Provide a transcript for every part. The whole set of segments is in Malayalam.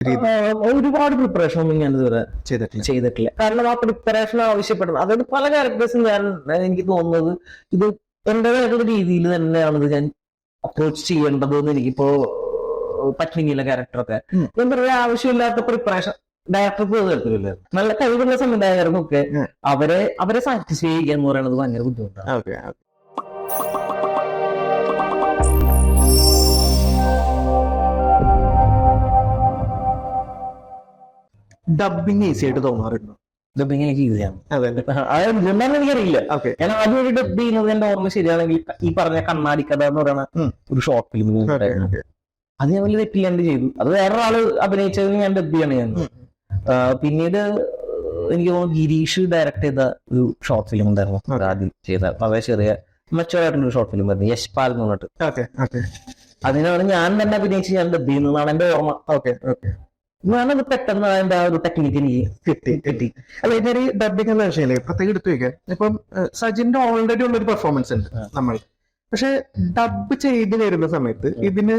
ഒരുപാട് പ്രിപ്പറേഷൻ ഒന്നും ഞാൻ ഇതുവരെ ചെയ്തിട്ടില്ല. കാരണം ആ പ്രിപ്പറേഷൻ ആവശ്യപ്പെടുന്നത്, അതായത് പല ക്യാരക്ടേഴ്സും എനിക്ക് തോന്നുന്നത് ഇത് എന്റേതായിട്ടുള്ള രീതിയിൽ തന്നെയാണിത് ഞാൻ അപ്രോച്ച് ചെയ്യേണ്ടത് എന്ന് എനിക്കിപ്പോ പത്മിനിയിലെ ക്യാരക്ടറൊക്കെ എന്താ പറയുക, ആവശ്യമില്ലാത്ത പ്രിപ്പറേഷൻ ഡയറക്ടർക്ക് താല്പര്യമില്ല. നല്ല കഴിവുള്ള സംവിധായകർക്കൊക്കെ അവരെ സാറ്റിസ്ഫൈ ചെയ്യുക എന്ന് പറയുന്നത് ഭയങ്കര ബുദ്ധിമുട്ടാണ്. ഡബിങ് ഈസി ആയിട്ട് തോന്നാറുണ്ടോ? ഡബിങ് എനിക്ക് ഈസിയാണ്. അതെന്താണെന്ന് എനിക്കറിയില്ല. ഞാൻ ആദ്യം ഒരു ഡബ് ചെയ്യുന്നത് എന്റെ ഓർമ്മ ശരിയാണെങ്കിൽ ഈ പറഞ്ഞ കണ്ണാടി കഥ എന്ന് പറയുന്ന ഒരു ഷോർട്ട് ഫിലിം അത് ഞാൻ വലിയ തെറ്റില്ലാണ്ട് ചെയ്തു. അത് വേറൊരാള് അഭിനയിച്ചതിന് ഞാൻ ഡബ് ചെയ്യാണ് ഞാൻ. പിന്നീട് എനിക്ക് തോന്നുന്നു ഗിരീഷ് ഡയറക്ട് ചെയ്ത ഒരു ഷോർട്ട് ഫിലിം ഉണ്ടായിരുന്നു, ആദ്യം ചെയ്ത വളരെ ചെറിയ മെച്ചമായിട്ടുള്ള ഷോർട്ട് ഫിലിം ആയിരുന്നു, യശ്പാൽ എന്ന് പറഞ്ഞിട്ട്. അതിനാണ് ഞാൻ തന്നെ അഭിനയിച്ച് ഞാൻ ഡബ് ചെയ്യുന്നതാണ് എന്റെ ഓർമ്മ. ഞാനത് പെട്ടെന്ന് അതിന്റെ ആ ഒരു ടെക്നിക്ക് എനിക്ക് കിട്ടി. അല്ല, ഇതൊരു ഡബിങ് എന്ന വിഷയമില്ലേ പ്രത്യേകം എടുത്തു വെക്കാൻ. ഇപ്പം സജിന്റെ ഓൾറെഡി ഉള്ളൊരു പെർഫോമൻസ് ഉണ്ട് നമ്മൾ, പക്ഷെ ഡബ് ചെയ്ത് വരുന്ന സമയത്ത് ഇതിന്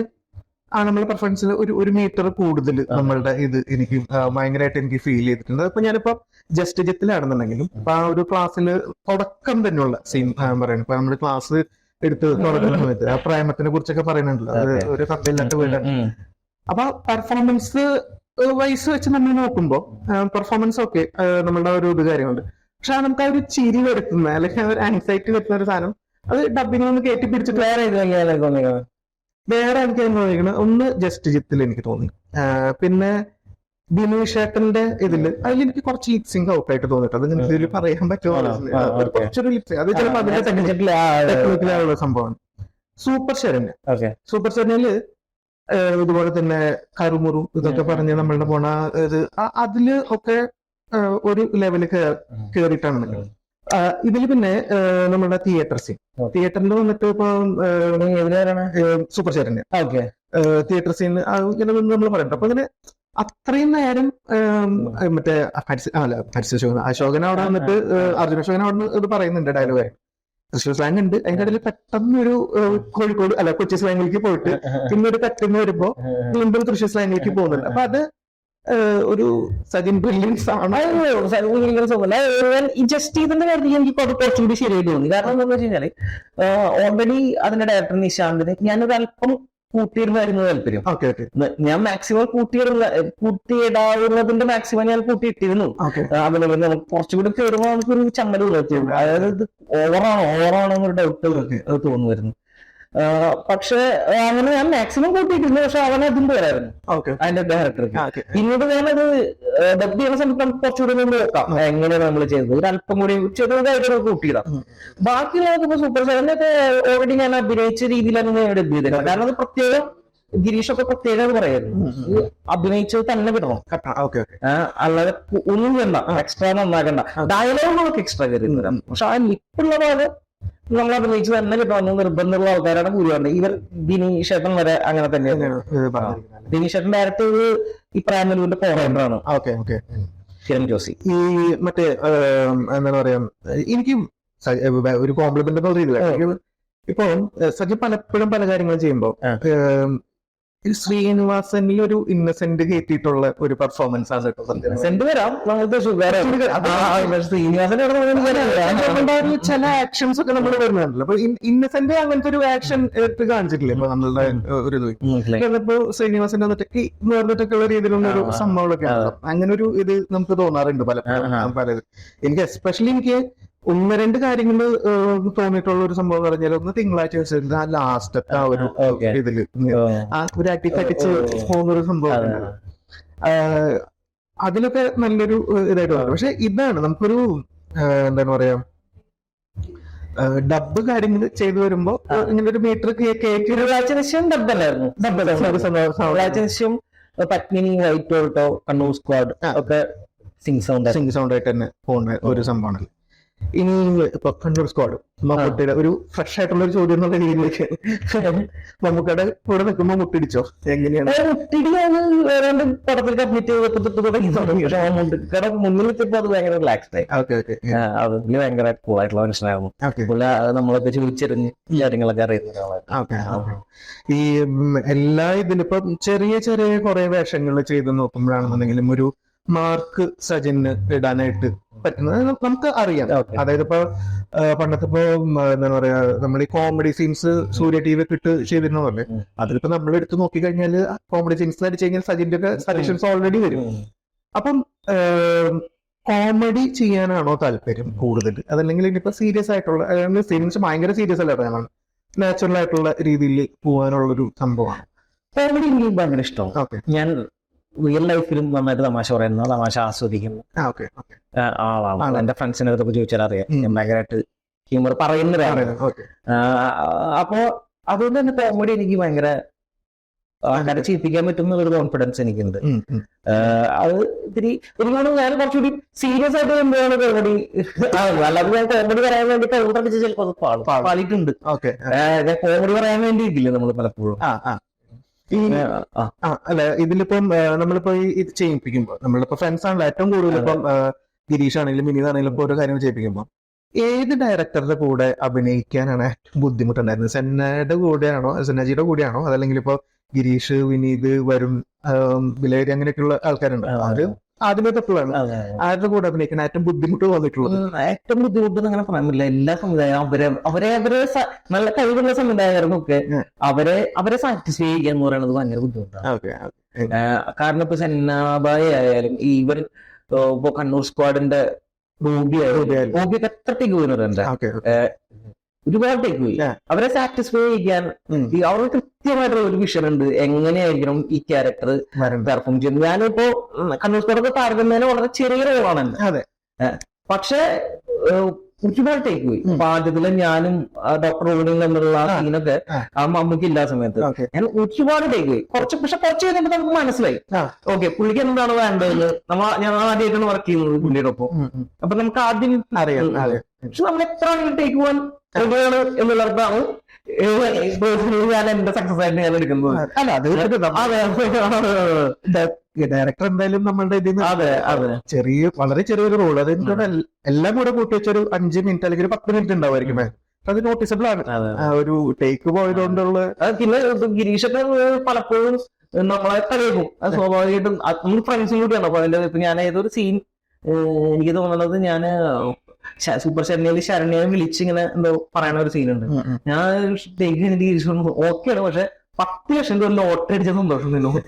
നമ്മൾ പെർഫോമൻസിൽ ഒരു മീറ്റർ കൂടുതൽ നമ്മളുടെ ഇത് എനിക്ക് ഭയങ്കരമായിട്ട് എനിക്ക് ഫീൽ ചെയ്തിട്ടുണ്ട്. അപ്പൊ ഞാനിപ്പോ ജസ്റ്റ് ജിത്തിലാണെന്നുണ്ടെങ്കിലും ഇപ്പൊ ആ ഒരു ക്ലാസ്സിൽ തുടക്കം തന്നെയുള്ള സീൻ പറയുന്നത്, ഇപ്പൊ നമ്മുടെ ക്ലാസ് എടുത്ത് തുടങ്ങുന്ന സമയത്ത് ആ പ്രേമത്തിനെ കുറിച്ചൊക്കെ പറയുന്നുണ്ടല്ലോ, അത് ഒരു കഥയില്ലാത്ത വീടാണ്. അപ്പൊ പെർഫോമൻസ് വൈസ് വെച്ച് നമ്മൾ നോക്കുമ്പോ പെർഫോമൻസ് ഒക്കെ നമ്മളുടെ ഒരു ഇത് കാര്യമുണ്ട്. പക്ഷെ നമുക്ക് ആ ഒരു ചിരി വരുത്തുന്ന അല്ലെങ്കിൽ ഒരു ആൻസൈറ്റി വരുത്തുന്ന ഒരു സാധനം അത് ഡബിങ് ഒന്ന് കയറ്റി പിടിച്ചിട്ട് വേറെ എനിക്ക് തോന്നിയിരിക്കുന്നത് ഒന്ന് ജസ്റ്റ് ജിത്തിൽ എനിക്ക് തോന്നി. പിന്നെ ബിനീഷേട്ടന്റെ അതിലെനിക്ക് കുറച്ച് ലിപ്സിംഗ് ഔട്ടായിട്ട് തോന്നിട്ട്, അത് ഇതിൽ പറയാൻ പറ്റുമോ കുറച്ചൊരു ലിപ്സിംഗ്, അത് ചിലപ്പോൾ അതിന്റെ ടെക്നിക്കലായുള്ള സംഭവമാണ്. സൂപ്പർ ശരണ്യയില് ഇതുപോലെ തന്നെ കറുമുറും ഇതൊക്കെ പറഞ്ഞ് നമ്മളുടെ പോണ ഇത് അതില് ഒക്കെ ഒരു ലെവല് കേറിയിട്ടാണ്. ഇതിൽ പിന്നെ നമ്മുടെ തിയേറ്ററിൽ വന്നിട്ട് ഇപ്പൊ സൂപ്പർ ശരണ്യ തിയേറ്റർ സീൻ ഇങ്ങനെ നമ്മൾ പറയണ്ട. അപ്പൊ ഇങ്ങനെ അത്രയും നേരം മറ്റേ അശോകൻ അവിടെ വന്നിട്ട് അർജുന അശോകൻ അവിടെ ഇത് പറയുന്നുണ്ട് ഡയലോഗ്, തൃശ്ശൂർ സ്ലാങ് ഉണ്ട്. അതിന്റെ ഇടയിൽ പെട്ടെന്ന് ഒരു കോഴിക്കോട് അല്ല കൊച്ചി സ്ലാങ്ങിലേക്ക് പോയിട്ട് പിന്നെ ഒരു കറ്റന്ന് വരുമ്പോ വീണ്ടും തൃശ്ശൂർ സ്ലാങ്ങിലേക്ക് പോകുന്നുണ്ട്. അപ്പൊ അത് ഒരു സജിൻ ബ്രില്യൻസ് ആണ്. ജസ്റ്റ് ഇതിന്റെ കാര്യത്തിൽ എനിക്ക് കുറച്ചുകൂടി ശരിയായി തോന്നി. കാരണം എന്താണെന്ന് വെച്ച് കഴിഞ്ഞാല് ഓൾറെഡി അതിന്റെ ഡയറക്ടർ നിശാന്തിന് ഞാനൊരു അല്പം കൂട്ടിയിടുന്നതായിരുന്നു താല്പര്യം. ഞാൻ മാക്സിമം കൂട്ടിയിടാവുന്നതിന്റെ മാക്സിമം ഞാൻ കൂട്ടിയിട്ടിരുന്നു. അതുപോലെ നമുക്ക് കുറച്ചുകൂടി കയറുമ്പോൾ നമുക്കൊരു ചമ്മൽ തോന്നിയിരുന്നു. അതായത് ഓവറാണോ എന്നൊരു ഡൗട്ട് തോന്നുമായിരുന്നു. പക്ഷെ അങ്ങനെ ഞാൻ മാക്സിമം കൂട്ടിയിട്ടിരുന്നു. പക്ഷെ അവനെ അതും പോരായിരുന്നു അതിന്റെ ഡയറക്ടർക്ക്. പിന്നീട് ഞാനത് ഡബ് ചെയ്യുന്ന സമയത്ത് നമുക്ക് കുറച്ചുകൂടി നമ്മൾ വെക്കാം എങ്ങനെയാണ് നമ്മൾ ചെയ്തത്, ഒരു അല്പം കൂടി ചെറുതായിട്ട് കൂട്ടിയിടാം. ബാക്കിയുള്ളതൊക്കെ സൂപ്പർ സെവനൊക്കെ ഓൾറെഡി ഞാൻ അഭിനയിച്ച രീതിയിലാണ് ഞാൻ ഡബ് ചെയ്തത്. കാരണം അത് പ്രത്യേകം ഗിരീഷൊക്കെ പ്രത്യേകം പറയായിരുന്നു, അഭിനയിച്ചത് തന്നെ വിടണം, അല്ലാതെ ഒന്നും വേണ്ട, എക്സ്ട്രാ നന്നാക്കണ്ട, ഡയലോഗുകളൊക്കെ എക്സ്ട്രാ കയറി തരാം. പക്ഷെ ആ ലിപ്പുള്ള പോലെ നമ്മൾ അഭിനയിച്ച് തന്നെ കിട്ടണമെന്ന് നിർബന്ധമുള്ള ആൾക്കാരാണ് കൂടുതലുണ്ട്. ഇവർ ബിനീഷേട്ടൻ വരെ അങ്ങനെ തന്നെയാണ്. ബിനീഷേട്ടൻ ഡയറക്ടർ ഈ പ്രാമലൂരിന്റെ ഫോറൈനറാണ് കിരൺ ജോഷി. ഈ മറ്റേ എന്താ പറയാ, എനിക്ക് ഒരു കോംപ്ലിമെന്റ് എന്ന് പറയുന്നത് ഇപ്പൊ സജി പലപ്പോഴും പല കാര്യങ്ങൾ ചെയ്യുമ്പോ ശ്രീനിവാസനിൽ ഒരു ഇന്നസെന്റ് കയറ്റിയിട്ടുള്ള ഒരു പെർഫോമൻസ് ആണ് കേട്ടോ. ചില ആക്ഷൻസ് ഒക്കെ നമ്മൾ വരുന്നുണ്ടല്ലോ. അപ്പൊ ഇന്നസെന്റ് അങ്ങനത്തെ ഒരു ആക്ഷൻ കാണിച്ചിട്ടില്ലേ ഇപ്പൊ നമ്മളുടെ ഒരു ഇത് ഇപ്പൊ ശ്രീനിവാസന്റെ വന്നിട്ട് പറഞ്ഞിട്ടൊക്കെ ഉള്ള രീതിയിലുള്ള ഒരു സംഭവങ്ങളൊക്കെ അങ്ങനെ ഒരു ഇത് നമുക്ക് തോന്നാറുണ്ട് പലരും. എനിക്ക് എസ്പെഷ്യലി എനിക്ക് ഒന്ന് രണ്ട് കാര്യങ്ങൾ തോന്നിയിട്ടുള്ള ഒരു സംഭവം പറഞ്ഞാൽ, ഒന്ന് തിങ്കളാഴ്ച ആ ലാസ്റ്റത്തെ ആ ഒരു ഇതില് ആ ഒരു അടിച്ച് പോകുന്നൊരു സംഭവം അതിലൊക്കെ നല്ലൊരു ഇതായിട്ട് തോന്നുന്നു. പക്ഷെ ഇതാണ് നമുക്കൊരു എന്താണ് പറയാ, ഡബ് കാര്യങ്ങൾ ചെയ്തു വരുമ്പോ ഇങ്ങനെ ഒരു മീറ്റർ ഡബ്ബല്ലായിരുന്നു. Padmini, white Alto, Kannur squad ഒക്കെ സിംഗ് സൗണ്ട് ആയിട്ട് തന്നെ പോകുന്ന ഒരു സംഭവമാണല്ലോ. ഇനി ഇപ്പൊ കണ്ണൂർ സ്ക്വാഡ് മമ്മൂട്ടിയുടെ ഒരു ഫ്രഷ് ആയിട്ടുള്ള ഒരു ചോദ്യം എന്നുള്ള രീതിയിലേക്ക് മമ്മൂക്കയുടെ കൂടെ നിൽക്കുമ്പോ മുട്ടിടിച്ചോ എങ്ങനെയാണ്? മുട്ടിടിയാണ് ഏതാണ്ട് പടത്തിൽ കമ്മിറ്റ് തുടങ്ങി പക്ഷെ മുണ്ടിക്കട മുന്നിൽ വെച്ചപ്പോ അത് ഭയങ്കര റിലാക്സ്ഡ് ആയി. ഓക്കെ ഓക്കെ അതില് ഭയങ്കര കൂളായിട്ടുള്ള മനുഷ്യനായിരുന്നു. ഓക്കെ പുള്ളി നമ്മളൊക്കെ ചോദിച്ചെറിഞ്ഞ് കാര്യങ്ങളൊക്കെ അറിയുന്ന ഒരാളായിരുന്നു. ഓക്കെ. ഈ എല്ലാ ഇതിലിപ്പം ചെറിയ ചെറിയ കുറെ വേഷങ്ങൾ ചെയ്ത് നോക്കുമ്പോഴാണെന്നുണ്ടെങ്കിലും ഒരു മാർക്ക് സജിന് ഇടാനായിട്ട് പറ്റുന്നത് നമുക്ക് അറിയാം. അതായത് ഇപ്പൊ പണ്ടത്തെ ഇപ്പൊ എന്താണ് പറയാ നമ്മൾ ഈ കോമഡി സീൻസ് സൂര്യ ടി വി ഒക്കെ ഇട്ട് ചെയ്തിരുന്ന പോലെ അതിലിപ്പോ നമ്മൾ എടുത്ത് നോക്കിക്കഴിഞ്ഞാൽ കോമഡി സീൻസ് അടിച്ചു കഴിഞ്ഞാൽ സജിന്റെ ഒക്കെ സജഷൻസ് ഓൾറെഡി വരും. അപ്പം കോമഡി ചെയ്യാനാണോ താല്പര്യം കൂടുതൽ, അതല്ലെങ്കിൽ ഇനിയിപ്പോ സീരിയസ് ആയിട്ടുള്ള സീൻസ് ഭയങ്കര സീരിയസ് അല്ല പറയാനാണ് നാച്ചുറൽ ആയിട്ടുള്ള രീതിയിൽ പോകാനുള്ളൊരു സംഭവമാണ്? കോമഡി എനിക്ക് ഭയങ്കര ഇഷ്ടമാണ്. ഓക്കെ. ഞാൻ റിയൽ ലൈഫിലും നന്നായിട്ട് തമാശ പറയുന്ന തമാശ ആസ്വദിക്കുന്ന ആളാണ്. എന്റെ ഫ്രണ്ട്സിനെ അടുത്തൊക്കെ ചോദിച്ചാൽ അറിയാം ഞാൻ ഭയങ്കരമായിട്ട് ഹ്യൂമർ പറയുന്ന ഒരാളാണ്. അപ്പോ അതുകൊണ്ട് തന്നെ കോമഡി എനിക്ക് ഭയങ്കര ആൾക്കാരെ ചെയ്യിപ്പിക്കാൻ പറ്റുന്ന ഒരു കോൺഫിഡൻസ് എനിക്കുണ്ട്. അത് ഇത്തിരി ഒരുപാട് ഞാൻ കുറച്ചുകൂടി സീരിയസ് ആയിട്ട് എന്താണ് കോമഡി അല്ലാതെ ഞാൻ കോമഡി പറയാൻ വേണ്ടി കൗണ്ടർ ചിലപ്പോൾ അത് പാളിയിട്ടുണ്ട്. കോമഡി പറയാൻ വേണ്ടി ഇരിക്കില്ല നമ്മൾ പലപ്പോഴും. അല്ല ഇതിലിപ്പം നമ്മളിപ്പോ ഇത് ചെയ്യിപ്പിക്കുമ്പോ നമ്മളിപ്പോ ഫ്രണ്ട്സ് ആണല്ലോ ഏറ്റവും കൂടുതൽ ഇപ്പം ഗിരീഷ് ആണെങ്കിലും വിനീത് ആണെങ്കിലും ഇപ്പൊ ഓരോ കാര്യങ്ങൾ ചെയ്യിപ്പിക്കുമ്പോ ഏത് ഡയറക്ടറുടെ കൂടെ അഭിനയിക്കാനാണ് ഏറ്റവും ബുദ്ധിമുട്ടുണ്ടായിരുന്നത്? സെന്നയുടെ കൂടെയാണോ, സെന്നജിയുടെ കൂടെയാണോ, അതല്ലെങ്കിൽ ഇപ്പൊ ഗിരീഷ്, വിനീത്, വരുൺ, ബിലേരി അങ്ങനെയൊക്കെയുള്ള ആൾക്കാരുണ്ട് അത് ആദ്യമേ തൊട്ടുള്ളതാണ്. ആരുടെ കൂടെ അഭിനയിക്കാൻ ഏറ്റവും ബുദ്ധിമുട്ട് വന്നിട്ടുള്ളത്? ഏറ്റവും ബുദ്ധിമുട്ട് അങ്ങനെ പറയാൻ പറ്റില്ല. എല്ലാ സംവിധായകരും അവരെ നല്ല കഴിവുള്ള സംവിധായകർക്കൊക്കെ അവരെ സാറ്റിസ്ഫൈ ചെയ്യുക എന്ന് പറയുന്നത് ഭയങ്കര ബുദ്ധിമുട്ടാണ്. കാരണം ഇപ്പൊ സന്നാബായി ആയാലും ഇവർ ഇപ്പൊ കണ്ണൂർ സ്ക്വാഡിന്റെ ബോബിയൊക്കെ എത്ര ടേക്ക് പോയിട്ടുണ്ട്, ഒരുപാട് ടേക്ക് പോയി. അവരെ സാറ്റിസ്ഫൈ ചെയ്യാൻ അവർക്ക് കൃത്യമായിട്ടുള്ള ഒരു വിഷൻ ഉണ്ട് എങ്ങനെയായിരിക്കണം ഈ ക്യാരക്ടർ പെർഫോം ചെയ്യുന്നത്. ഞാനിപ്പോ കണ്ണൂർ സ്ക്വാഡൊക്കെ താരതമ്യേന വളരെ ചെറിയ റോളാണ്. പക്ഷെ ഒരുപാട് ടേക്ക് പോയി. അപ്പൊ ആദ്യത്തില് ഞാനും ഡോക്ടർ റോഡിൽ നിന്നുള്ള സീനൊക്കെ ആ മമ്മൂക്ക് ഇല്ലാത്ത സമയത്ത് ഞാൻ ഒരുപാട് ടേക്ക് പോയി. പക്ഷെ കുറച്ച് കഴിഞ്ഞപ്പോ നമുക്ക് മനസ്സിലായി ഓക്കെ പുള്ളിക്ക് എന്താണ് വേണ്ടത്. ഞാൻ ആദ്യമായിട്ടാണ് വർക്ക് ചെയ്യുന്നത് പുള്ളിയുടെ ഒപ്പം. അപ്പൊ നമുക്ക് ആദ്യം അറിയാം. പക്ഷെ നമ്മൾ എത്ര ടേക്ക് പോകാൻ റെഡിയാണ് എന്നുള്ളതാണ് ഞാൻ എന്റെ സക്സസ് ആയിട്ട് ഞാൻ എടുക്കുന്നത്. ഡയറക്ടർ എന്തായാലും നമ്മളുടെ ഇതിന് ചെറിയ വളരെ ചെറിയൊരു റോൾ അതിന്റെ എല്ലാം കൂടെ കൂട്ടി വെച്ചൊരു 5 മിനിറ്റ് അല്ലെങ്കിൽ ഒരു 10 മിനിറ്റ് ഉണ്ടാവുമായിരിക്കും. അത് നോട്ടീസബിൾ ആണ് ഒരു ടേക്ക് പോയതുകൊണ്ടുള്ള. പിന്നെ ഗിരീഷൊക്കെ പലപ്പോഴും നമ്മളെ തലയേക്കും. അത് സ്വാഭാവികമായിട്ടും നമ്മൾ ഫ്രണ്ട്സും കൂടിയാണ്. അപ്പൊ അതിന്റെ ഇപ്പൊ ഞാൻ ഏതൊരു സീൻ എനിക്ക് തോന്നുന്നത് ഞാൻ സൂപ്പർ ശരണ്യെ വിളിച്ചിങ്ങനെ എന്തോ പറയണ ഒരു സീനുണ്ട്. ഞാൻ ഗിരീഷ് ഓക്കെയാണ് പക്ഷെ 10 ലക്ഷം രൂപ ലോട്ടറി അടിച്ച സന്തോഷം എന്നൊക്കെ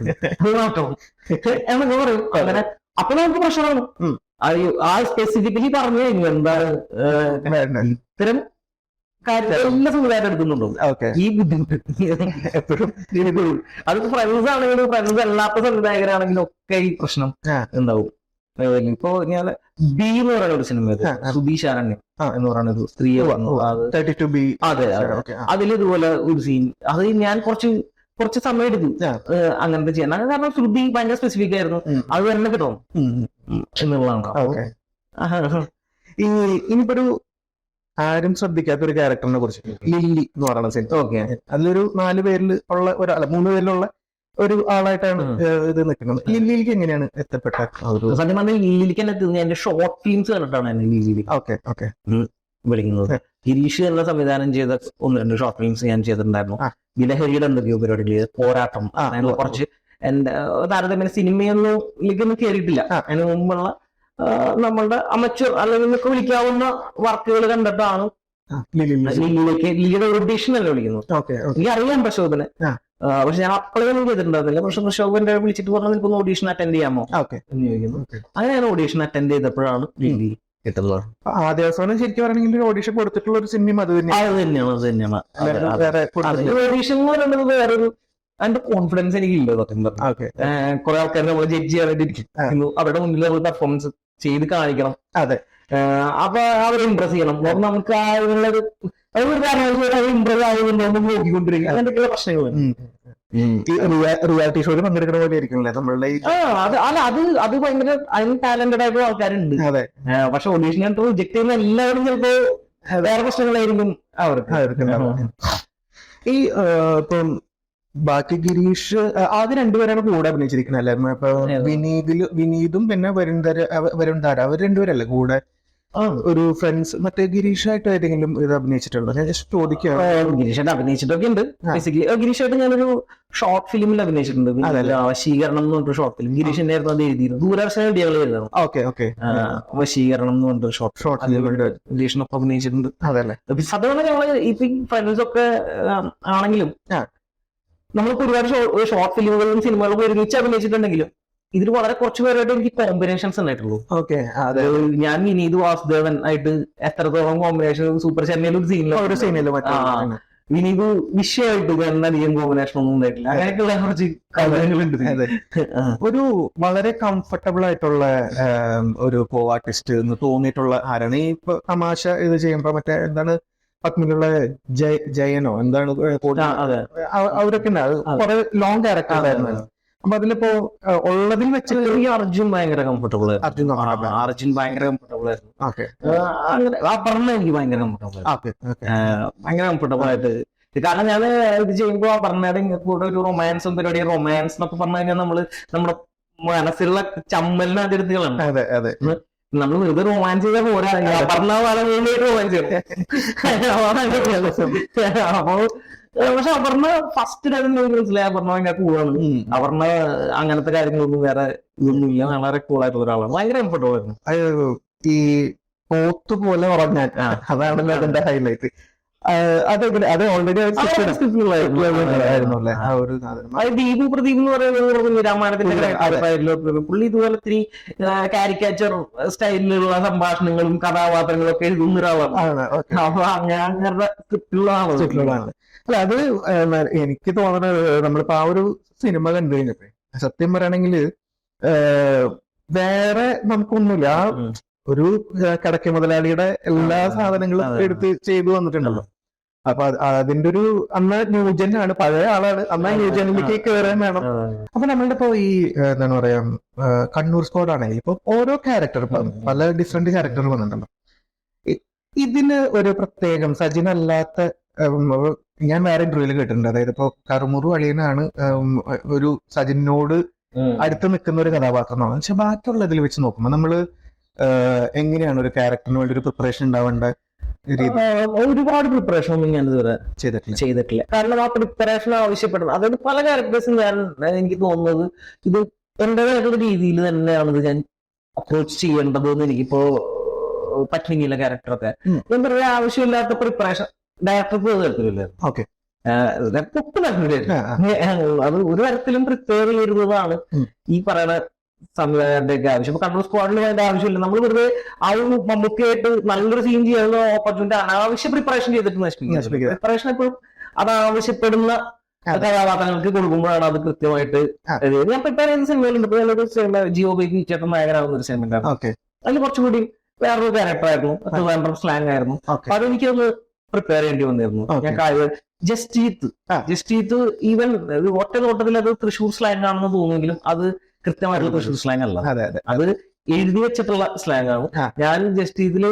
പറയും. അങ്ങനെ അപ്പൊ നമുക്ക് പ്രശ്നമാണ്. ആ സ്പെസിഫിക്കലി പറഞ്ഞു കഴിഞ്ഞു എന്താണ് ഇത്തരം കാര്യത്തിൽ എല്ലാ സംവിധാനം എടുക്കുന്നുണ്ടോ ഈ ബുദ്ധിമുട്ട് എപ്പോഴും. അത് ഫ്രണ്ട്സ് ആണെങ്കിലും ഫ്രണ്ട്സ് അല്ലാത്ത സംവിധായകരാണെങ്കിലും ഒക്കെ ഈ പ്രശ്നം ഉണ്ടാവും. ഇപ്പൊ ഞാൻ ബി എന്ന് പറയുന്ന ഒരു സിനിമ സുധീ ശാരണ്യം എന്ന് പറയുന്ന ഒരു സ്ത്രീയെ അതെ അതിലിതുപോലെ ഒരു സീൻ അത് ഞാൻ കുറച്ച് സമയം എടുത്തു അങ്ങനത്തെ ചെയ്യാൻ. കാരണം ശ്രുതി ഭയങ്കര സ്പെസിഫിക് ആയിരുന്നു. അത് തന്നെ കിട്ടും എന്നുള്ളതാണ്. ഇനിയിപ്പോ ഒരു ആരും ശ്രദ്ധിക്കാത്ത ഒരു ക്യാരക്ടറിനെ കുറിച്ച് ലില്ലി എന്ന് പറയുന്ന സീൻ. ഓക്കെ, അതിലൊരു 4 പേരിൽ ഉള്ള 3 പേരിലുള്ള ഒരു ആളായിട്ടാണ് ഇത് നിൽക്കുന്നത്. ലില്ലിക്ക് എങ്ങനെയാണ് എത്തപ്പെട്ട സത്യം പറഞ്ഞാൽ ലില്ലിക്ക് തന്നെ എത്തുന്നത് എന്റെ ഷോർട്ട് ഫിലിംസ് കണ്ടിട്ടാണ് എന്നെ ലില്ലി വിളിക്കുന്നത്. ഗിരീഷ് എന്ന സംവിധാനം ചെയ്ത 1-2 ഷോർട്ട് ഫിലിംസ് ഞാൻ ചെയ്തിട്ടുണ്ടായിരുന്നു. വിലഹരിയുടെ എന്തൊക്കെയോ പരിപാടികൾ, പോരാട്ടം, അങ്ങനെ കുറച്ച് എന്റെ താരതമ്യേന സിനിമയൊന്നും കയറിയിട്ടില്ല. അതിന് മുമ്പുള്ള നമ്മളുടെ അമച്വർ അല്ലെങ്കിൽ വിളിക്കാവുന്ന വർക്കുകൾ കണ്ടിട്ടാണ് ലില്ലിയുടെ ഓഡിഷൻ അല്ല വിളിക്കുന്നത്. എനിക്ക് അറിയാം പ്രശോഭനെ, പക്ഷെ ഞാൻ അപ്പോഴൊന്നും ചെയ്തിട്ടുണ്ടായിരുന്നില്ല. പക്ഷെ പ്രശോഭന്റെ വിളിച്ചിട്ട് പറഞ്ഞാൽ നിനക്കൊന്ന് ഓഡീഷൻ അറ്റൻഡ് ചെയ്യാമോ എന്ന് ചോദിക്കുന്നു. അങ്ങനെ ഞാൻ ഓഡീഷൻ അറ്റൻഡ് ചെയ്തപ്പോഴാണ് ലില്ലി കിട്ടുന്നത്. ആദ്യ അവസാനം ശരിക്കും പറയണമെങ്കിൽ ഒരു ഓഡീഷൻ കൊടുത്തിട്ടുള്ള ഒരു സിനിമ അത് തന്നെയാണ്. ഓഡീഷൻ എന്ന് പറയുന്നത് വേറൊരു അതിന്റെ കോൺഫിഡൻസ് എനിക്കില്ല സത്യം പറഞ്ഞു. കുറെ ആൾക്കാർ നമ്മൾ ജഡ്ജ് ചെയ്യാനായിട്ട് ഇരിക്കുന്നു. അവരുടെ മുന്നിൽ നമ്മൾ പെർഫോമൻസ് ചെയ്ത് കാണിക്കണം. അതെ, അപ്പൊ അവരെ ഇംപ്രസ് ചെയ്യണം. നമുക്ക് അതിനുള്ളൊരു ഇംപ്രസ് ആയതുകൊണ്ട് നോക്കിക്കൊണ്ടിരിക്കും. അങ്ങനെയൊക്കെയുള്ള പ്രശ്നങ്ങൾ. ഈ റിയാലിറ്റി ഷോയിൽ പങ്കെടുക്കുന്ന പോലെ ആയിരിക്കും നമ്മളുടെ അത് ഭയങ്കര അതിന് ടാലന്റഡ് ആയിട്ടുള്ള ആൾക്കാരുണ്ട്. അതെ. പക്ഷെ ഓഡീഷൻ റിജക്ട് ചെയ്യുന്ന എല്ലാവരും ചിലപ്പോ വേറെ പ്രശ്നങ്ങളായിരിക്കും അവർക്ക്. ഈ ഇപ്പം ബാക്കി ഗിരീഷ് ആദ്യം രണ്ടുപേരാണ് കൂടെ അഭിനയിച്ചിരിക്കുന്നത് അല്ലായിരുന്നു. അപ്പൊ വിനീതും പിന്നെ വരുൺ ധാര അവർ രണ്ടുപേരല്ലേ കൂടെ ഒരു ഫ്രണ്ട്സ് മറ്റേ ഗിരീഷായിട്ട് ഏതെങ്കിലും ഇത് അഭിനയിച്ചിട്ടുണ്ടോ? ഞാൻ ജസ്റ്റ് ചോദിക്കുകയാണ്. ഗിരീഷായിട്ട് അഭിനയിച്ചിട്ടൊക്കെ ഉണ്ട്. ബേസിക്കലി ഗിരീഷായിട്ട് ഞാനൊരു ഷോർട്ട് ഫിലിമിൽ അഭിനയിച്ചിട്ടുണ്ട്. വശീകരണം എന്ന് പറഞ്ഞൊരു ഷോർട്ട് ഫിലിം ഗിരീഷിന്റെ ആയിരുന്നു അത് എഴുതിയിരുന്നു. ദൂരദർശന വീഡിയോകൾ എഴുതണം. ഓക്കെ. വശീകരണം എന്ന് പറഞ്ഞൊരു ഷോർട്ട് ഫിലിം ഗിരീഷിനൊപ്പം അഭിനയിച്ചിട്ടുണ്ട്. അതല്ലേ. അതുകൊണ്ട് ഞങ്ങള് ഇപ്പൊ ഫ്രണ്ട്സ് ഒക്കെ ആണെങ്കിലും നമ്മളിപ്പോ ഒരുപാട് ഷോർട്ട് ഫിലിമുകളും സിനിമകളും ഒരുമിച്ച് അഭിനയിച്ചിട്ടുണ്ടെങ്കിലും ഇതിൽ വളരെ കുറച്ച് പേരായിട്ട് എനിക്ക് കോമ്പിനേഷൻസ് ഉണ്ടായിട്ടുള്ളൂ. ഓക്കെ. ഞാൻ വിനീത് വാസുദേവൻ ആയിട്ട് എത്രത്തോളം കോമ്പിനേഷൻ സൂപ്പർ ചെന്നൈയിൽ ഒരു സീനിലും വിനീത് വിഷയമായിട്ട് ഞാൻ അധികം കോമ്പിനേഷൻ ഒന്നും ഉണ്ടായിട്ടില്ല. അങ്ങനെയൊക്കെയുള്ള കുറച്ച് കാര്യങ്ങളുണ്ട്. ഒരു വളരെ കംഫർട്ടബിൾ ആയിട്ടുള്ള ഒരു കോ ആർട്ടിസ്റ്റ് എന്ന് തോന്നിയിട്ടുള്ള ആരാണ്? ഈ ഇപ്പൊ തമാശ ഇത് ചെയ്യുമ്പോ മറ്റേ എന്താണ് പത്മിലുള്ള ജയനോ എന്താണ് അവരൊക്കെ കുറെ ലോങ് ക്യാരക്ടേഴ്സ് ആയിരുന്നു. അപ്പൊ അതിലിപ്പോ ഉള്ളതിൽ വെച്ച് അർജുൻ ഭയങ്കര കംഫർട്ടബിൾ അർജുൻ ഭയങ്കര കംഫർട്ടബിൾ ആയിരുന്നു. പറഞ്ഞ എനിക്ക് ഭയങ്കര കംഫർട്ടബിൾ ആയിട്ട്. കാരണം ഞാൻ ഇത് ചെയ്യുമ്പോ പറഞ്ഞത് കൂടെ ഒരു റൊമാൻസും പരിപാടി. റൊമാൻസ് എന്നൊക്കെ പറഞ്ഞു കഴിഞ്ഞാൽ നമ്മുടെ മനസ്സിലുള്ള ചമ്മലിനായിട്ട് എടുത്തുകളാണ്. നമ്മൾ വെറുതെ റൊമാൻസ് ചെയ്താൽ പോരാ, പറഞ്ഞ റൊമാൻസ് അപ്പൊ പക്ഷെ അപർണ ഫസ്റ്റ് മനസ്സിലായി അപർണ ഭയങ്കര കൂളാണ്. അപർണ അങ്ങനത്തെ കാര്യങ്ങളൊന്നും വേറെ ഇതൊന്നും ഇല്ല. വളരെ കൂളായിട്ടുള്ള ഒരാളാണ്. ഭയങ്കര കംഫർട്ടബിൾ ആയിരുന്നു. ഈ പോത്ത് പോലെ ഉറങ്ങാൻ അതാണല്ലോ അതിന്റെ ഹൈലൈറ്റ്. അത് ഓൾറെഡി ദീപു പ്രദീപ് എന്ന് പറയുന്നത് രാമായണത്തിന്റെ പുള്ളി ഇതുപോലെ ഇത്തിരി കാരിക്കേച്ചർ സ്റ്റൈലിലുള്ള സംഭാഷണങ്ങളും കഥാപാത്രങ്ങളും ഒക്കെ എഴുതുന്ന ഒരാളാണ്. അപ്പൊ അങ്ങനത്തെ സ്ക്രിപ്റ്റുകളാണ്. അല്ല അത് എനിക്ക് തോന്നുന്നത് നമ്മളിപ്പോ ആ ഒരു സിനിമ കണ്ടു കഴിഞ്ഞപ്പോ സത്യം പറയുകയാണെങ്കിൽ വേറെ നമുക്കൊന്നുമില്ല. ആ ഒരു കടക്ക മുതലാളിയുടെ എല്ലാ സാധനങ്ങളും എടുത്ത് ചെയ്തു വന്നിട്ടുണ്ടല്ലോ. അപ്പൊ അതിന്റെ ഒരു അന്ന് ന്യൂജനാണ്, പഴയ ആളാണ്. അന്ന് ന്യൂജനിലേക്ക് കയറാൻ വേണം. അപ്പൊ നമ്മളുടെ ഇപ്പോ ഈ എന്താണ് പറയാ കണ്ണൂർ സ്ക്വാഡ് ആണെങ്കിൽ ഇപ്പൊ ഓരോ ക്യാരക്ടർ പല ഡിഫറെന്റ് ക്യാരക്ടർ വന്നിട്ടുണ്ടല്ലോ. ഇതിന് ഒരു പ്രത്യേകം സജിനല്ലാത്ത ഞാൻ വേറെ ഇന്റർവ്യൂല് കേട്ടിട്ടുണ്ട്. അതായത് ഇപ്പൊ കറുമുറു അളിയനാണ് ഒരു സജിനോട് അടുത്ത് നിൽക്കുന്ന ഒരു കഥാപാത്രമാണ്. പക്ഷെ ബാക്കിയുള്ളതിൽ വെച്ച് നോക്കുമ്പോ നമ്മള് എങ്ങനെയാണ് ഒരു ക്യാരക്ടറിന് വേണ്ടി ഒരു പ്രിപ്പറേഷൻ ഉണ്ടാവേണ്ട? ഒരുപാട് പ്രിപ്പറേഷൻ ഒന്നും ഞാൻ ഇതുവരെ ചെയ്തിട്ടില്ല. കാരണം ആ പ്രിപ്പറേഷൻ ആവശ്യപ്പെടുന്നത് അതായത് പല ക്യാരക്ടേഴ്സും എനിക്ക് തോന്നുന്നത് ഇത് എന്റേതായിട്ടുള്ള രീതിയിൽ തന്നെയാണിത് ഞാൻ അപ്രോച്ച് ചെയ്യേണ്ടത് എന്ന് എനിക്കിപ്പോ പറ്റില്ല. ക്യാരക്ടറൊക്കെ ഞാൻ പറയുക ആവശ്യമില്ലാത്ത പ്രിപ്പറേഷൻ ഡയറക്ടർക്ക് തരത്തിലില്ല. ഓക്കെ. അത് ഒരു തരത്തിലും പ്രിപ്പയർ ചെയ്തിരുന്നതാണ് ഈ പറയുന്ന സംവിധാനത്തിന്റെ ആവശ്യം. ഇപ്പൊ കണ്ണൂർ സ്ക്വാഡിൽ അതിന്റെ ആവശ്യമില്ല. നമ്മൾ വെറുതെ ആ ഒരു മമ്മൂക്കയായിട്ട് നല്ലൊരു സീൻ ചെയ്യാനുള്ള ഓപ്പർച്യൂണിറ്റി അനാവശ്യ പ്രിപ്പറേഷൻ ചെയ്തിട്ട് നശിപ്പിക്കുക. പ്രിപ്പറേഷൻ എപ്പോഴും അത് ആവശ്യപ്പെടുന്ന കഥാപാത്രങ്ങൾക്ക് കൊടുക്കുമ്പോഴാണ് അത് കൃത്യമായിട്ട്. ഞാൻ പ്രിപ്പയർ ചെയ്യുന്ന സിനിമയിലുണ്ട്. ഇപ്പൊ നല്ലൊരു സിനിമ ജിയോ ബേബി ചേട്ടൻ നായകനാവുന്ന ഒരു സിനിമ ഉണ്ടായിരുന്നു. അതിൽ കുറച്ചുകൂടി വേറൊരു ക്യാരക്ടർ ആയിരുന്നു. ട്രിവാൻഡ്രം സ്ലാങ് ആയിരുന്നു. അപ്പൊ അതെനിക്കൊന്ന് പ്രിപ്പയർ ചെയ്യേണ്ടി വന്നിരുന്നു. ഞാൻ ജസ്റ്റീത്ത് ഈവൻ ഒറ്റ നോട്ടത്തിൽ അത് തൃശ്ശൂർ സ്ലാങ് ആണെന്ന് തോന്നുമെങ്കിലും അത് കൃത്യമായിട്ടുള്ള തൃശ്ശൂർ സ്ലാങ് അല്ല. അത് എഴുതി വെച്ചിട്ടുള്ള സ്ലാങ് ആണ്. ഞാൻ ജസ്റ്റീത്തില്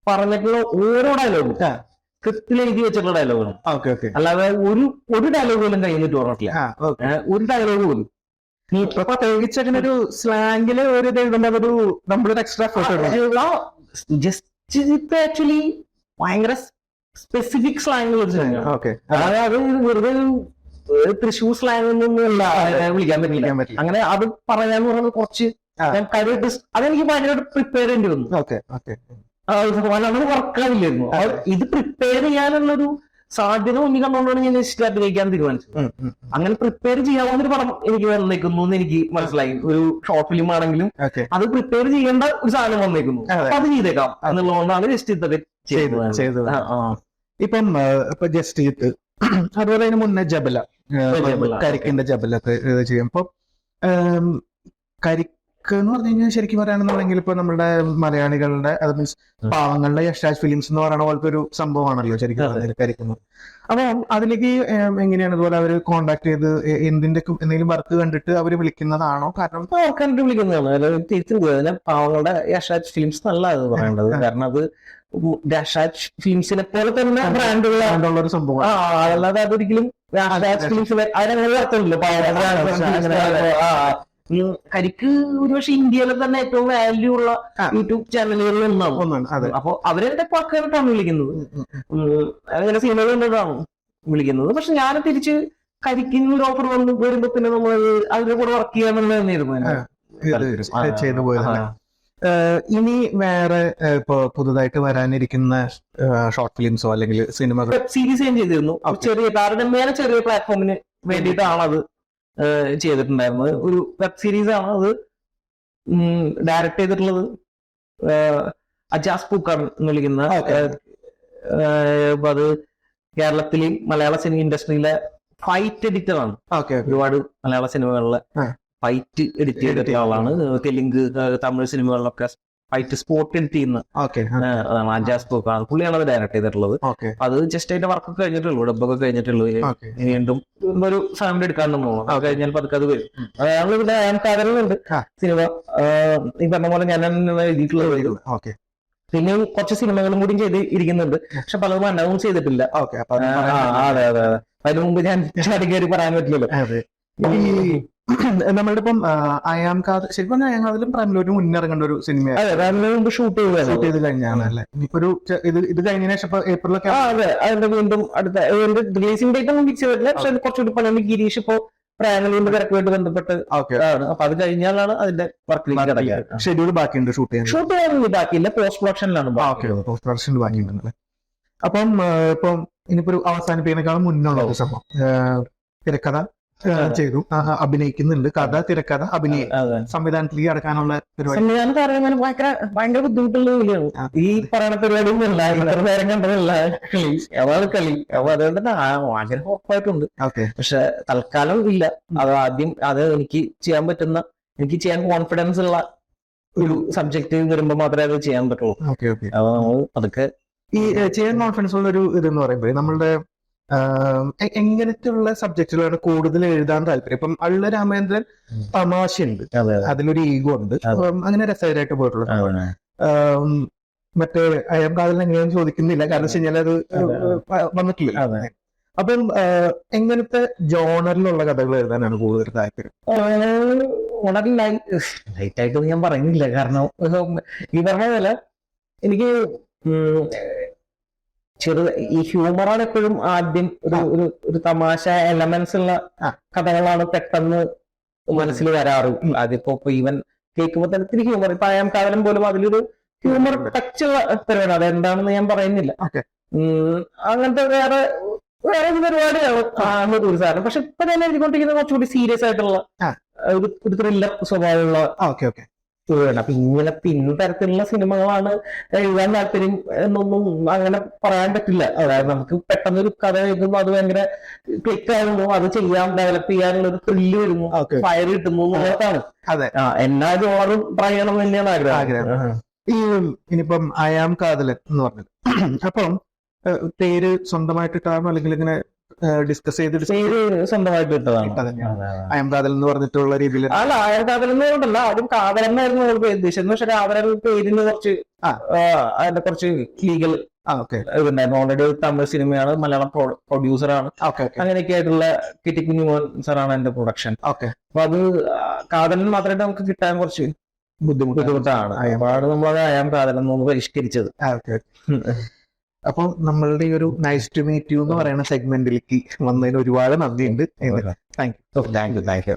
പറഞ്ഞിട്ടുള്ള ഓരോ ഡയലോഗും സ്ക്രിപ്റ്റിൽ എഴുതി വെച്ചിട്ടുള്ള ഡയലോഗാണ്. അല്ലാതെ ഒരു ഡയലോഗ് പോലും കഴിഞ്ഞിട്ട് പറഞ്ഞിട്ടില്ല. ഒരു ഡയലോഗ് പോലും. പ്രത്യേകിച്ചൊരു സ്ലാങ്ങില് ഒരു ഒരു നമ്മളൊരു എക്സ്ട്രാ ജസ്റ്റ് ആക്ച്വലി ഭയങ്കര സ്പെസിഫിക് സ്ലാങ് അതായത് വെറുതെ തൃശ്ശൂർ സ്ലാങ് ഒന്നും വിളിക്കാൻ പറ്റില്ല. അങ്ങനെ അത് പറയാന്ന് പറയുന്നത് കുറച്ച് അതെനിക്ക് ഭയങ്കര പ്രിപ്പയർ ചെയ്യേണ്ടി വന്നു. വർക്കാവില്ലായിരുന്നു. ഇത് പ്രിപ്പയർ ചെയ്യാനുള്ളൊരു സാധ്യത മുന്നിൽ കണ്ടുകൊണ്ടാണ് ഞാൻ അഭിനയിക്കാൻ തീരുമാനിച്ചത്. അങ്ങനെ പ്രിപ്പയർ ചെയ്യാവുന്നൊരു പടം എനിക്ക് വന്നേക്കുന്നു എന്ന് എനിക്ക് മനസ്സിലായി. ഒരു ഷോർട്ട് ഫിലിം ആണെങ്കിലും അത് പ്രിപ്പയർ ചെയ്യേണ്ട ഒരു സാധനം വന്നേക്കുന്നു. അത് ചെയ്തേക്കാം എന്നുള്ളതുകൊണ്ടാണ് ജസ്റ്റ് ഇതൊക്കെ ചെയ്തത്. ഇപ്പം ജസ്റ്റ് അതുപോലെ അതിന് മുന്നേ ജബല കരിക്കിന്റെ ജബലൊക്കെ ചെയ്യുമ്പോ എന്ന് പറഞ്ഞു കഴിഞ്ഞാൽ ശരിക്കും പറയുകയാണെന്നുണ്ടെങ്കിൽ ഇപ്പൊ നമ്മുടെ മലയാളികളുടെ അത് മീൻസ് പാവങ്ങളുടെ യഷ്രാജ് ഫിലിംസ് എന്ന് പറയുന്ന പോലത്തെ ഒരു സംഭവമാണല്ലോ ശരിക്കും കരിക്കുന്നത്. അപ്പം അതിലേക്ക് എങ്ങനെയാണ് ഇതുപോലെ അവര് കോണ്ടാക്ട് ചെയ്ത് എന്തിന്റെ എന്തെങ്കിലും വർക്ക് കണ്ടിട്ട് അവര് വിളിക്കുന്നതാണോ? കാരണം കണ്ടിട്ട് വിളിക്കുന്നതാണ് തിരിച്ചു പാവങ്ങളുടെ യഷ്രാജ് ഫിലിംസ് നല്ല ഇത് പറയേണ്ടത്. കാരണം അത് യഷ്രാജ് ഫിലിംസിനെ പോലെ തന്നെ ബ്രാൻഡുള്ള ഒരു സംഭവം. അല്ലാതെ അതൊരിക്കലും യഷ്രാജ് ഫിലിംസ് അതിനങ്ങനെ അർത്ഥമില്ല. കരിക്ക് ഒരുപക്ഷെ ഇന്ത്യയിലെ തന്നെ ഏറ്റവും വാല്യൂ ഉള്ള യൂട്യൂബ് ചാനലുകളിൽ ഒന്നാണ്. അപ്പൊ അവരെന്റെ പക്കായിട്ടാണ് വിളിക്കുന്നത്. അങ്ങനെ സിനിമകൾ കണ്ടിട്ടാണ് വിളിക്കുന്നത്. പക്ഷെ ഞാൻ തിരിച്ച് കരിക്കുന്ന ഒരു ഓഫർ വന്ന് വരുമ്പോ പിന്നെ നമ്മൾ അതിന്റെ കൂടെ വർക്ക് ചെയ്യാന്നുള്ള തന്നെയായിരുന്നു ചെയ്തു പോയത്. ഇനി വേറെ ഇപ്പൊ പുതുതായിട്ട് വരാനിരിക്കുന്ന ഷോർട്ട് ഫിലിംസോ അല്ലെങ്കിൽ സിനിമ വെബ് സീരീസ് ഞാൻ ചെയ്തിരുന്നു. ചെറിയ താരതമ്യേന ചെറിയ പ്ലാറ്റ്ഫോമിന് വേണ്ടിയിട്ടാണ് അത് ചെയ്തിട്ടുണ്ടായിരുന്നത്. ഒരു വെബ് സീരീസ് ആണ് അത് ഡയറക്ട് ചെയ്തിട്ടുള്ളത് അജാസ് പൂക്കാർ എന്ന് വിളിക്കുന്ന. അത് കേരളത്തിലെ മലയാള സിനിമ ഇൻഡസ്ട്രിയിലെ ഫൈറ്റ് എഡിറ്റർ ആണ്. ഒരുപാട് മലയാള സിനിമകളിലെ ഫൈറ്റ് എഡിറ്റ് ചെയ്തിട്ടുള്ള ആളാണ്. തെലുങ്ക് തമിഴ് സിനിമകളിലൊക്കെ ഫൈറ്റ് സ്പോട്ട് എഡിറ്റ് ചെയ്യുന്ന അതാണ് അജാസ് പൂക്കാർ. പുള്ളിയാണ് അത് ഡയറക്ട് ചെയ്തിട്ടുള്ളത്. അത് ജസ്റ്റ് അതിന്റെ വർക്കൊക്കെ കഴിഞ്ഞിട്ടുള്ളൂ, ഡബ്ബൊക്കെ കഴിഞ്ഞിട്ടുള്ളൂ. വീണ്ടും ഒരു സാധനം എടുക്കാണ്ടെന്ന് തോന്നുന്നു. അത് കഴിഞ്ഞാൽ പതുക്കെ അത് വരും. ഞങ്ങളിവിടെ കരലുണ്ട് സിനിമ ഈ പറഞ്ഞ പോലെ ഞാൻ എഴുതിയിട്ടുള്ളത്. പിന്നെ കുറച്ച് സിനിമകളും കൂടി ചെയ്ത് ഇരിക്കുന്നുണ്ട്. പക്ഷെ പലതും അനൗൺസ് ചെയ്തിട്ടില്ല. അതെ അതെ അതെ. അതിന് മുമ്പ് ഞാൻ ചാടി കയറി പറയാൻ പറ്റില്ലല്ലോ. നമ്മളുടെ ഇപ്പം അയാം കാതൽ ശരിക്കും അയാം പ്രൈമിലൊരു മുന്നിറങ്ങേണ്ട ഒരു സിനിമയാണ്. ഷൂട്ട് ചെയ്ത് കഴിഞ്ഞാണ് അല്ലെ? ഇനിയിപ്പോ ഒരു ഇത് കഴിഞ്ഞതിന് ശേഷം ഇപ്പൊ ഏപ്രിലൊക്കെ അതെ അതിന്റെ വീണ്ടും അടുത്ത റിലീസിംഗ് ഡേറ്റ് ഒന്നും ഫിക്സ് ചെയ്തിട്ടില്ല. പക്ഷെ കുറച്ചുകൂടി പണി ഗിരീഷ് ഇപ്പോ പ്രൈമലിന്റെ തിരക്കുമായിട്ട് ബന്ധപ്പെട്ട് അപ്പൊ അത് കഴിഞ്ഞാലാണ് അതിന്റെ വർക്ക് ഷെഡ്യൂൾ ബാക്കിയുണ്ട്. ഷൂട്ട് ചെയ്യാൻ ബാക്കിയില്ല, പോസ്റ്റ് പ്രൊഡക്ഷനിലാണ്. പോസ്റ്റ് പ്രൊഡക്ഷനിൽ ബാക്കിയുണ്ടല്ലേ? അപ്പം ഇപ്പം ഇനിയിപ്പോ ഒരു അവസാനിപ്പിക്കുന്നതിനേക്കാളും മുന്നുള്ള ഒരു സംഭവം തിരക്കഥ ചെയ്തു, അഭിനയിക്കുന്നുണ്ട്. കഥ, തിരക്കഥ, അഭിനയം സംവിധാനത്തിലേക്ക് അടക്കാനുള്ള സംവിധാനം പറയുമ്പോൾ ഭയങ്കര ബുദ്ധിമുട്ടുള്ള ജോലിയാണ്. ഈ പറയുന്ന പരിപാടിയൊന്നുമല്ല, ഇത്ര നേരം കണ്ടതല്ല അതാണ് കളി. അപ്പൊ അതുകൊണ്ട് തന്നെ ആഗ്രഹം ഉറപ്പായിട്ടുണ്ട്. പക്ഷെ തൽക്കാലം ഇല്ല. അത് ആദ്യം അത് എനിക്ക് ചെയ്യാൻ പറ്റുന്ന, എനിക്ക് ചെയ്യാൻ കോൺഫിഡൻസ് ഉള്ള ഒരു സബ്ജക്ട് വരുമ്പോ മാത്രമേ അത് ചെയ്യാൻ പറ്റുള്ളൂ. അപ്പൊ നമ്മൾ അതൊക്കെ ഈ ചെയ്യാൻ കോൺഫിഡൻസ് ഉള്ള ഒരു ഇതെന്ന് പറയുമ്പോൾ നമ്മളുടെ എങ്ങനത്തെയുള്ള സബ്ജക്റ്റുകളാണ് കൂടുതൽ എഴുതാൻ താല്പര്യം? ഇപ്പം അള്ള രാമേന്ദ്രൻ തമാശയുണ്ട്, അതിലൊരു ഈഗോ ഉണ്ട്, അങ്ങനെ രസകരമായിട്ട് പോയിട്ടുള്ളത്. മറ്റേ അയാം കാതൽ എങ്ങനെയാണെന്ന് ചോദിക്കുന്നില്ല, കാരണം വെച്ച് കഴിഞ്ഞാൽ അത് വന്നിട്ടില്ല. അപ്പം എങ്ങനത്തെ ജോണറിലുള്ള കഥകൾ എഴുതാനാണ് കൂടുതൽ താല്പര്യം? ലൈറ്റ് ആയിട്ടൊന്നും ഞാൻ പറയുന്നില്ല. കാരണം ഈ പറഞ്ഞ പോലെ എനിക്ക് ഈ ഹ്യൂമറാണ് എപ്പോഴും ആദ്യം ഒരു തമാശ എലമെന്റ്സ് ഉള്ള കഥകളാണ് പെട്ടെന്ന് മനസ്സിൽ വരാറ്. അതിപ്പോ ഈവൻ കേൾക്കുമ്പോ തന്നെ ഇത്തിരി ഹ്യൂമർ. ഇപ്പൊ അയാം കാതലം പോലും അതിലൊരു ഹ്യൂമർ ടച്ച് ഉള്ള പരിപാടി. അതെന്താണെന്ന് ഞാൻ പറയുന്നില്ല. അങ്ങനത്തെ വേറെ പരിപാടിയാണ് ഒരു സാധനം. പക്ഷെ ഇപ്പൊ തന്നെ എഴുതിക്കൊണ്ടിരിക്കുന്നത് കുറച്ചുകൂടി സീരിയസ് ആയിട്ടുള്ള ഒരു ത്രില്ലർ സ്വഭാവമുള്ള. അപ്പൊ ഇങ്ങനെ പിന്ന തരത്തിലുള്ള സിനിമകളാണ് എഴുതാൻ താല്പര്യം എന്നൊന്നും അങ്ങനെ പറയാൻ പറ്റില്ല. അതായത് നമുക്ക് പെട്ടെന്നൊരു കഥ എഴുതുമ്പോൾ അത് ഭയങ്കര ക്ലിക്ക് ആകുന്നു, അത് ചെയ്യാൻ ഡെവലപ്പ് ചെയ്യാനുള്ള ഒരു ത്രില്ല് വരുന്നു, ഫയർ കിട്ടുന്നു എന്നുള്ളതാണ്. എന്നാ ജോണറും ട്രൈ ചെയ്യണം തന്നെയാണ് ആഗ്രഹം. ഈ ഇനിയിപ്പം അയാം കാതലൻ എന്ന് പറഞ്ഞത്, അപ്പം പേര് സ്വന്തമായിട്ട് ഇട്ടാണോ അല്ലെങ്കിൽ ഇങ്ങനെ ഡിസ്കസ് ചെയ്തിട്ട് സ്വന്തമായിട്ട് ഇട്ടതാണ് അയാം കാതൽ എന്ന് പറഞ്ഞിട്ടുള്ള രീതിയിൽ? അല്ല, അയാം കാതൽ എന്ന് പറഞ്ഞില്ല, ആദ്യം കാതലെന്നായിരുന്നു നമ്മൾ ഉദ്ദേശിച്ചത്. പക്ഷെ കാതൽ പേരിന് കുറച്ച് അതിന്റെ കുറച്ച് ലീഗൽ ഇതുണ്ടായിരുന്നു. ഓൾറെഡി തമിഴ് സിനിമയാണ്, മലയാളം പ്രൊഡ്യൂസറാണ്, അങ്ങനെയൊക്കെ ആയിട്ടുള്ള കിറ്റിക്കുഞ്ഞുമോൻ സാറാണ് എന്റെ പ്രൊഡക്ഷൻ. അപ്പൊ അത് കാതലിന് മാത്രമായിട്ട് നമുക്ക് കിട്ടാൻ കുറച്ച് ബുദ്ധിമുട്ടാണ്. അപ്പോഴാണ് നമ്മളത് അയാം കാതൽ എന്ന് പരിഷ്കരിച്ചത്. അപ്പൊ നമ്മളുടെ ഈ ഒരു നൈസ് ടു മീറ്റ് യു എന്ന് പറയുന്ന സെഗ്മെന്റിലേക്ക് വന്നതിന് ഒരുപാട് നന്ദിയുണ്ട്. Thank you.